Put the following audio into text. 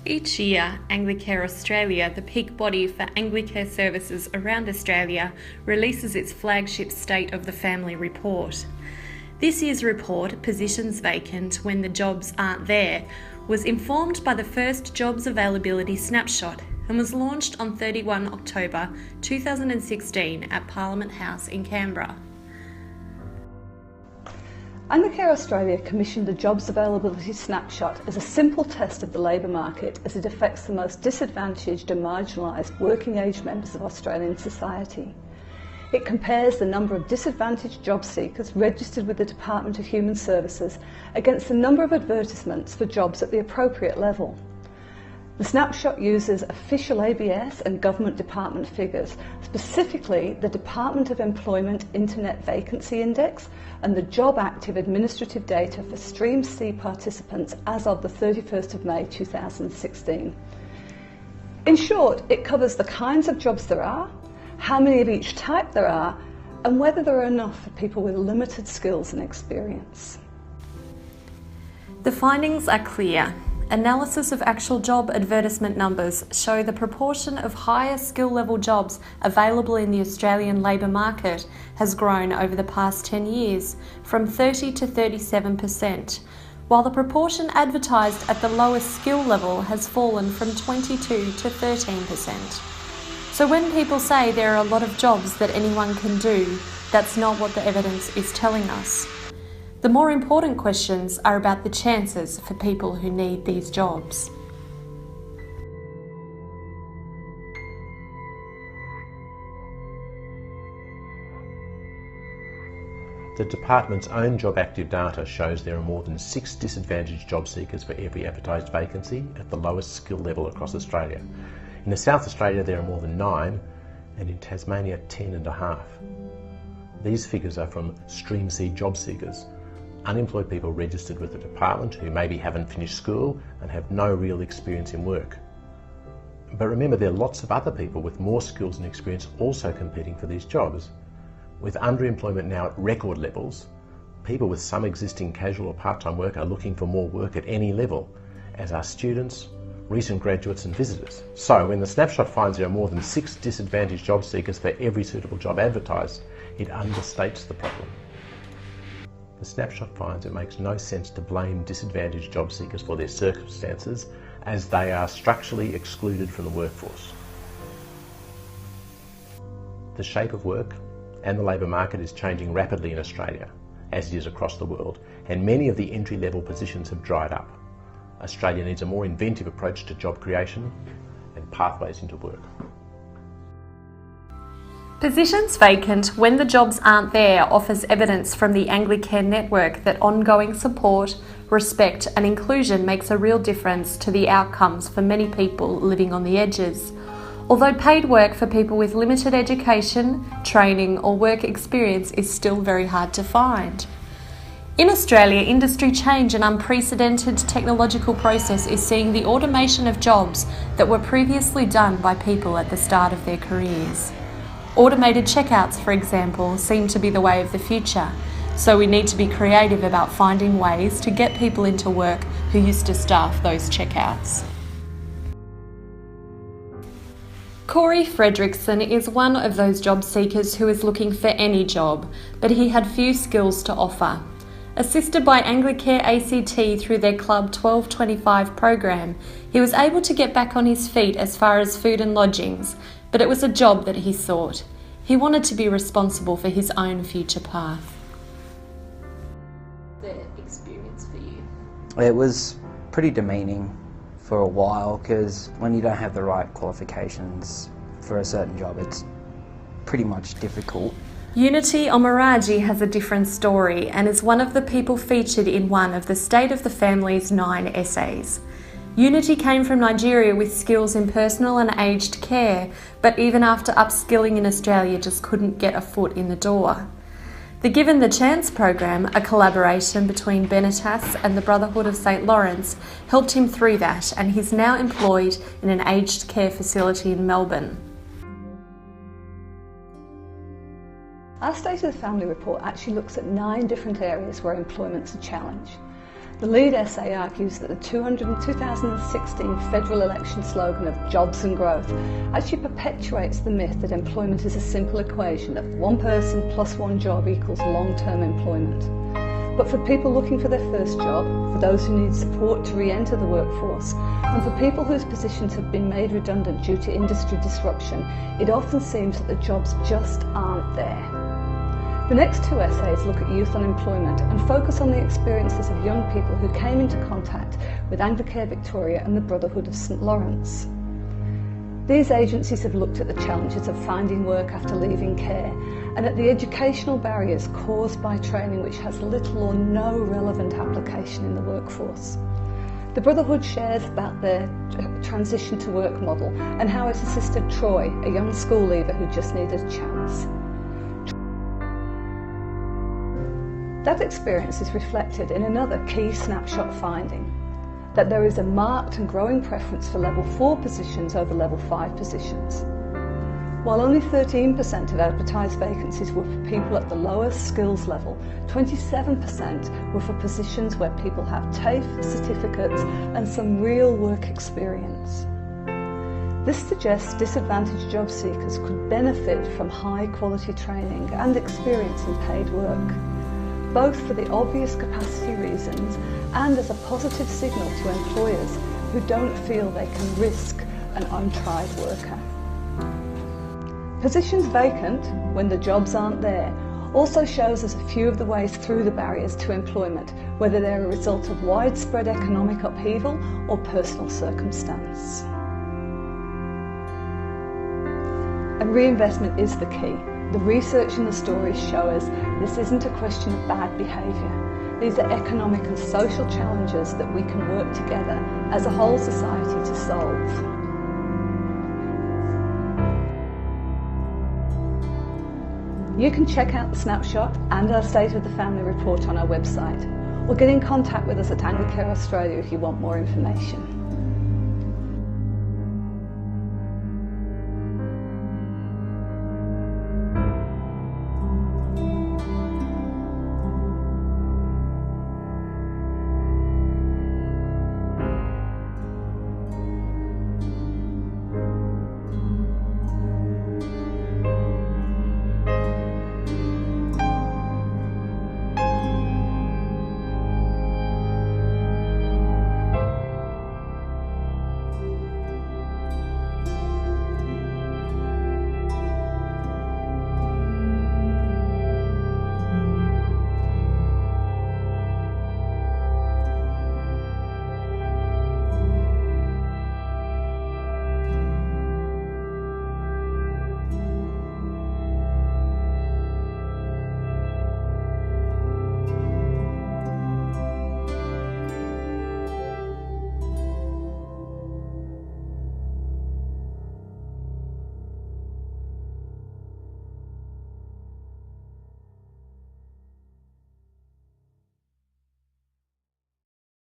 Each year, Anglicare Australia, the peak body for Anglicare services around Australia, releases its flagship State of the Family report. This year's report, Positions Vacant When the Jobs Aren't There, was informed by the first Jobs Availability Snapshot and was launched on 31 October 2016 at Parliament House in Canberra. Anglicare Australia commissioned a Jobs Availability Snapshot as a simple test of the labour market as it affects the most disadvantaged and marginalised working age members of Australian society. It compares the number of disadvantaged job seekers registered with the Department of Human Services against the number of advertisements for jobs at the appropriate level. The snapshot uses official ABS and government department figures, specifically the Department of Employment Internet Vacancy Index and the Job Active administrative data for Stream C participants as of the 31st of May 2016. In short, it covers the kinds of jobs there are, how many of each type there are, and whether there are enough for people with limited skills and experience. The findings are clear. Analysis of actual job advertisement numbers show the proportion of higher skill level jobs available in the Australian labour market has grown over the past 10 years from 30 to 37%, while the proportion advertised at the lowest skill level has fallen from 22 to 13%. So when people say there are a lot of jobs that anyone can do, that's not what the evidence is telling us. The more important questions are about the chances for people who need these jobs. The department's own Job Active data shows there are more than 6 disadvantaged job seekers for every advertised vacancy at the lowest skill level across Australia. In South Australia there are more than 9, and in Tasmania 10.5. These figures are from Stream C job seekers, unemployed people registered with the department who maybe haven't finished school and have no real experience in work. But remember, there are lots of other people with more skills and experience also competing for these jobs. With underemployment now at record levels, people with some existing casual or part-time work are looking for more work at any level, as are students, recent graduates and visitors. So when the snapshot finds there are more than 6 disadvantaged job seekers for every suitable job advertised, it understates the problem. The snapshot finds it makes no sense to blame disadvantaged job seekers for their circumstances, as they are structurally excluded from the workforce. The shape of work and the labour market is changing rapidly in Australia, as it is across the world, and many of the entry-level positions have dried up. Australia needs a more inventive approach to job creation and pathways into work. Positions Vacant When the Jobs Aren't There offers evidence from the Anglicare network that ongoing support, respect and inclusion makes a real difference to the outcomes for many people living on the edges. Although paid work for people with limited education, training or work experience is still very hard to find. In Australia, industry change and unprecedented technological process is seeing the automation of jobs that were previously done by people at the start of their careers. Automated checkouts, for example, seem to be the way of the future, so we need to be creative about finding ways to get people into work who used to staff those checkouts. Corey Fredrickson is one of those job seekers who is looking for any job, but he had few skills to offer. Assisted by Anglicare ACT through their Club 1225 program, he was able to get back on his feet as far as food and lodgings, but it was a job that he sought. He wanted to be responsible for his own future path. The experience for you? It was pretty demeaning for a while, because when you don't have the right qualifications for a certain job, it's pretty much difficult. Unity Omaraji has a different story and is one of the people featured in one of the State of the Family's 9 essays. Unity came from Nigeria with skills in personal and aged care, but even after upskilling in Australia just couldn't get a foot in the door. The Given the Chance program, a collaboration between Benetas and the Brotherhood of St Lawrence, helped him through that, and he's now employed in an aged care facility in Melbourne. Our State of the Family report actually looks at 9 different areas where employment's a challenge. The lead essay argues that the 2016 federal election slogan of jobs and growth actually perpetuates the myth that employment is a simple equation of one person plus one job equals long-term employment. But for people looking for their first job, for those who need support to re-enter the workforce, and for people whose positions have been made redundant due to industry disruption, it often seems that the jobs just aren't there. The next two essays look at youth unemployment and focus on the experiences of young people who came into contact with Anglicare Victoria and the Brotherhood of St Lawrence. These agencies have looked at the challenges of finding work after leaving care and at the educational barriers caused by training which has little or no relevant application in the workforce. The Brotherhood shares about their transition to work model and how it assisted Troy, a young school leaver who just needed a chance. That experience is reflected in another key snapshot finding, that there is a marked and growing preference for level 4 positions over level 5 positions. While only 13% of advertised vacancies were for people at the lowest skills level, 27% were for positions where people have TAFE certificates and some real work experience. This suggests disadvantaged job seekers could benefit from high quality training and experience in paid work, both for the obvious capacity reasons and as a positive signal to employers who don't feel they can risk an untried worker. Positions vacant, when the jobs aren't there, also shows us a few of the ways through the barriers to employment, whether they're a result of widespread economic upheaval or personal circumstance. And reinvestment is the key. The research and the stories show us this isn't a question of bad behaviour. These are economic and social challenges that we can work together as a whole society to solve. You can check out the snapshot and our State of the Family report on our website, or get in contact with us at Anglicare Australia if you want more information.